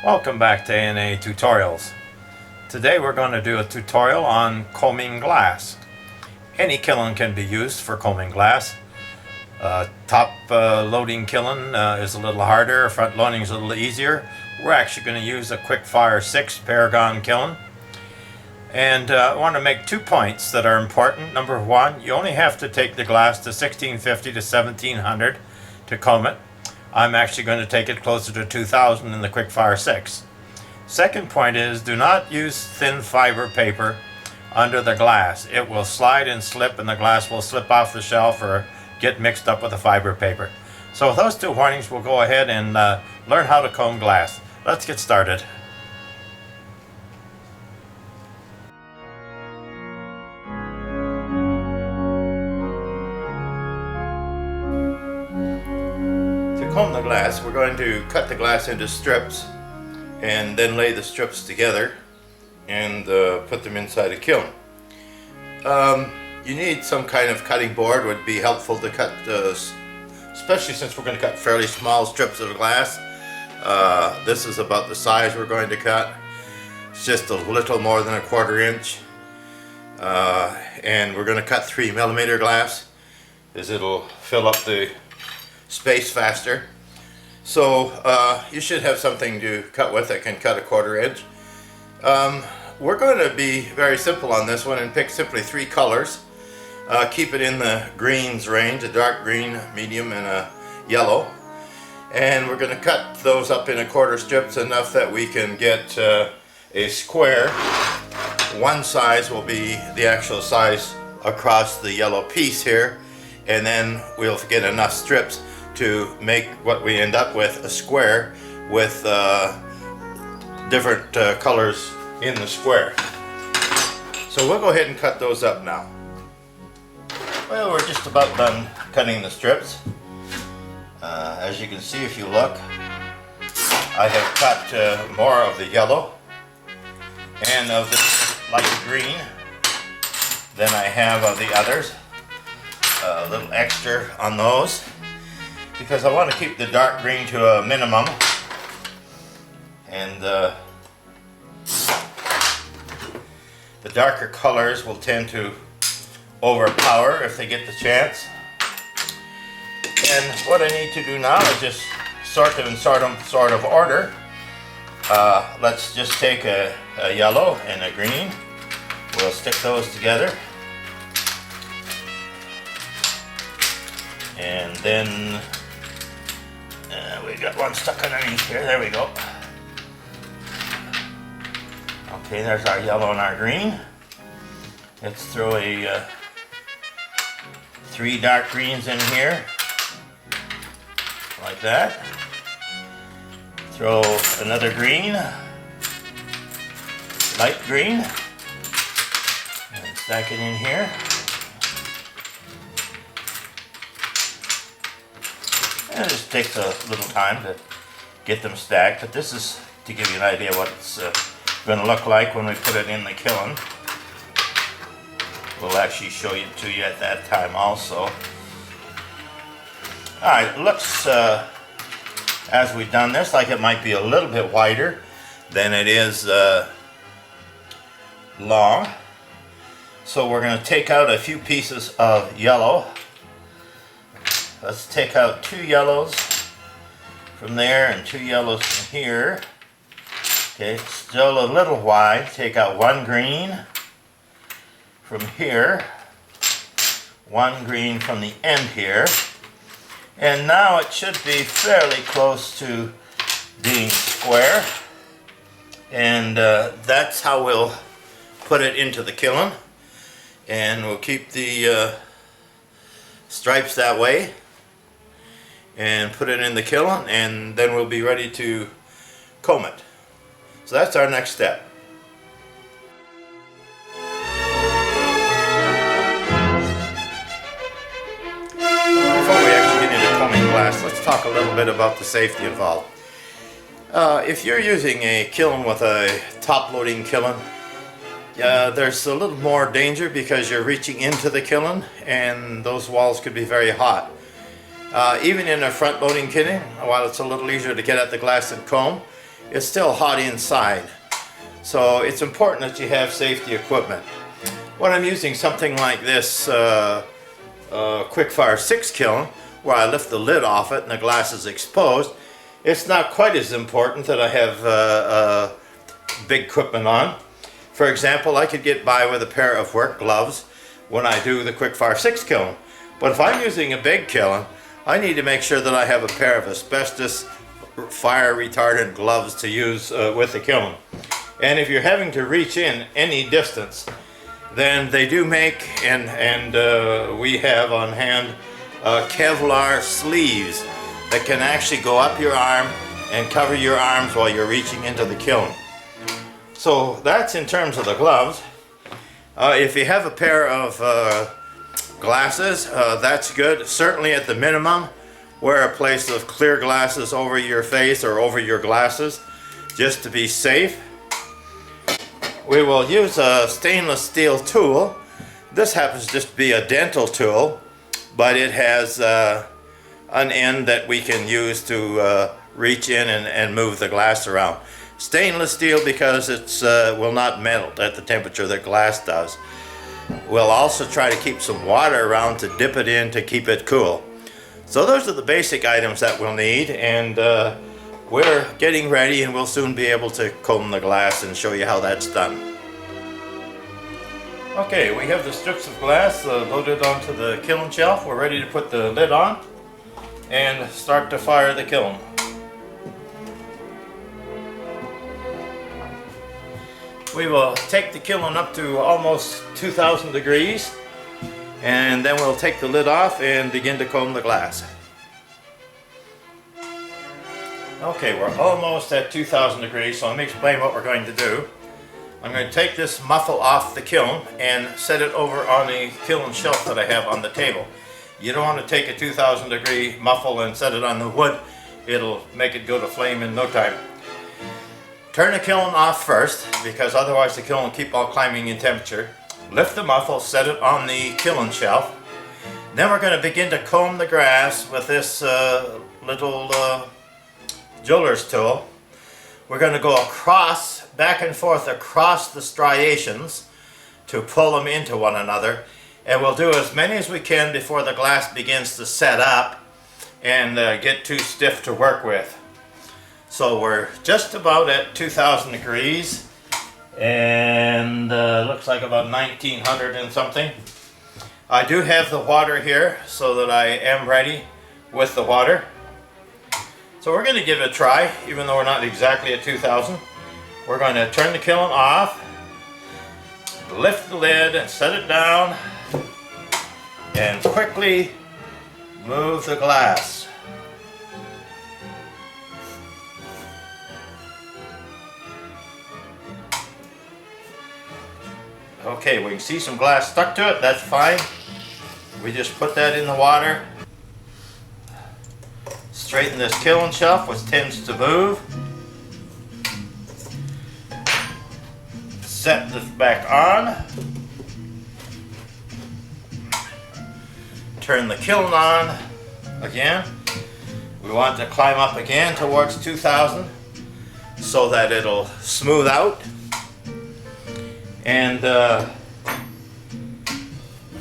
Welcome back to A&A Tutorials. Today we're going to do a tutorial on combing glass. Any kiln can be used for combing glass. Top loading kiln is a little harder, front loading is a little easier. We're actually going to use a quick fire 6 Paragon kiln. And I want to make 2 points that are important. Number one, you only have to take the glass to 1650 to 1700 to comb it. I'm actually going to take it closer to 2000 in the quick fire 6. Second point is, do not use thin fiber paper under the glass. It will slide and slip and the glass will slip off the shelf or get mixed up with the fiber paper. So with those 2 warnings, we'll go ahead and learn how to comb glass. Let's get started. To comb the glass, we're going to cut the glass into strips and then lay the strips together and put them inside a kiln. You need some kind of cutting board. Would be helpful to cut, especially since we're going to cut fairly small strips of glass. This is about the size we're going to cut. It's just a little more than 1/4 inch, and we're going to cut 3mm glass, as it'll fill up the space faster. So you should have something to cut with that can cut 1/4 inch. We're going to be very simple on this one and pick simply 3 colors. Keep it in the greens range, a dark green, medium, and a yellow. And we're going to cut those up in 1/4 strips, enough that we can get a square. One size will be the actual size across the yellow piece here, and then we'll get enough strips to make what we end up with, a square with different colors in the square. So we'll go ahead and cut those up now. Well, we're just about done cutting the strips. As you can see, if you look, I have cut more of the yellow and of the light green than I have of the others. A little extra on those, because I want to keep the dark green to a minimum, and the darker colors will tend to overpower if they get the chance. And what I need to do now is just sort them in sort of order. Let's just take a yellow and a green. We'll stick those together. And then we got one stuck underneath here. There we go. Okay, there's our yellow and our green. Let's throw a 3 dark greens in here, like that. Throw another green, light green, and stack it in here. And it just takes a little time to get them stacked, but this is to give you an idea what it's going to look like when we put it in the kiln. We'll actually show it to you at that time also. Alright, looks as we've done this like it might be a little bit wider than it is long. So we're going to take out a few pieces of yellow. Let's take out 2 yellows from there and 2 yellows from here. Okay, still a little wide. Take out 1 green from here, 1 green from the end here, and now it should be fairly close to being square, and that's how we'll put it into the kiln. And we'll keep the stripes that way and put it in the kiln, and then we'll be ready to comb it. So that's our next step. Before we actually get into combing glass, let's talk a little bit about the safety involved. If you're using a kiln with a top loading kiln, there's a little more danger because you're reaching into the kiln and those walls could be very hot. Even in a front loading kiln, while it's a little easier to get at the glass and comb, it's still hot inside. So it's important that you have safety equipment. When I'm using something like this Quickfire 6 kiln, where I lift the lid off it and the glass is exposed, it's not quite as important that I have big equipment on. For example, I could get by with a pair of work gloves when I do the Quickfire 6 kiln. But if I'm using a big kiln, I need to make sure that I have a pair of asbestos fire retardant gloves to use with the kiln. And if you're having to reach in any distance, then they do make, and we have on hand, Kevlar sleeves that can actually go up your arm and cover your arms while you're reaching into the kiln. So that's in terms of the gloves. If you have a pair of glasses, that's good. Certainly at the minimum, wear a place of clear glasses over your face or over your glasses, just to be safe. We will use a stainless steel tool. This happens just to be a dental tool, but it has an end that we can use to reach in and move the glass around. Stainless steel because it will not melt at the temperature that glass does. We'll also try to keep some water around to dip it in to keep it cool. So those are the basic items that we'll need, and we're getting ready, and we'll soon be able to comb the glass and show you how that's done. Okay, we have the strips of glass loaded onto the kiln shelf. We're ready to put the lid on and start to fire the kiln. We will take the kiln up to almost 2,000 degrees, and then we'll take the lid off and begin to comb the glass. Okay, we're almost at 2,000 degrees, so let me explain what we're going to do. I'm going to take this muffle off the kiln and set it over on the kiln shelf that I have on the table. You don't want to take a 2,000 degree muffle and set it on the wood. It'll make it go to flame in no time. Turn the kiln off first, because otherwise the kiln will keep on climbing in temperature. Lift the muffle, set it on the kiln shelf. Then we're going to begin to comb the glass with this little jeweler's tool. We're going to go across, back and forth across the striations to pull them into one another. And we'll do as many as we can before the glass begins to set up and get too stiff to work with. So we're just about at 2,000 degrees, and looks like about 1,900 and something. I do have the water here so that I am ready with the water. So we're going to give it a try, even though we're not exactly at 2,000. We're going to turn the kiln off, lift the lid and set it down, and quickly move the glass. Okay, we can see some glass stuck to it. That's fine. We just put that in the water. Straighten this kiln shelf, which tends to move. Set this back on. Turn the kiln on again. We want to climb up again towards 2,000 so that it'll smooth out. And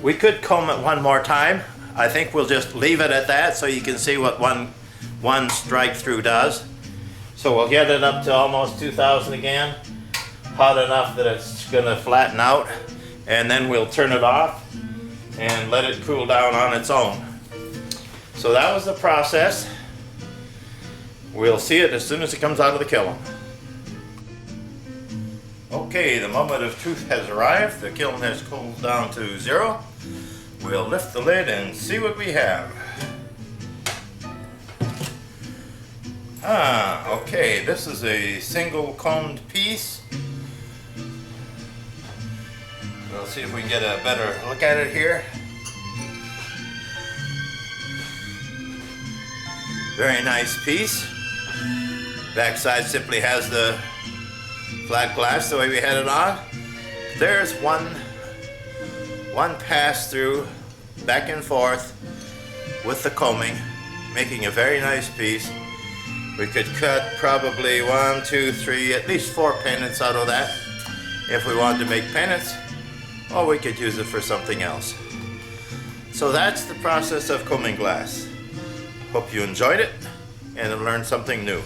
we could comb it one more time. I think we'll just leave it at that so you can see what one strike through does. So we'll get it up to almost 2,000 again, hot enough that it's going to flatten out, and then we'll turn it off and let it cool down on its own. So that was the process. We'll see it as soon as it comes out of the kiln. Okay, the moment of truth has arrived. The kiln has cooled down to 0. We'll lift the lid and see what we have. Okay, this is a single combed piece. We'll see if we can get a better look at it here. Very nice piece. Backside simply has the flat glass the way we had it on. There's one pass through back and forth with the combing, making a very nice piece. We could cut probably 1, 2, 3, at least 4 pennants out of that if we wanted to make pennants, or we could use it for something else. So that's the process of combing glass. Hope you enjoyed it and learned something new.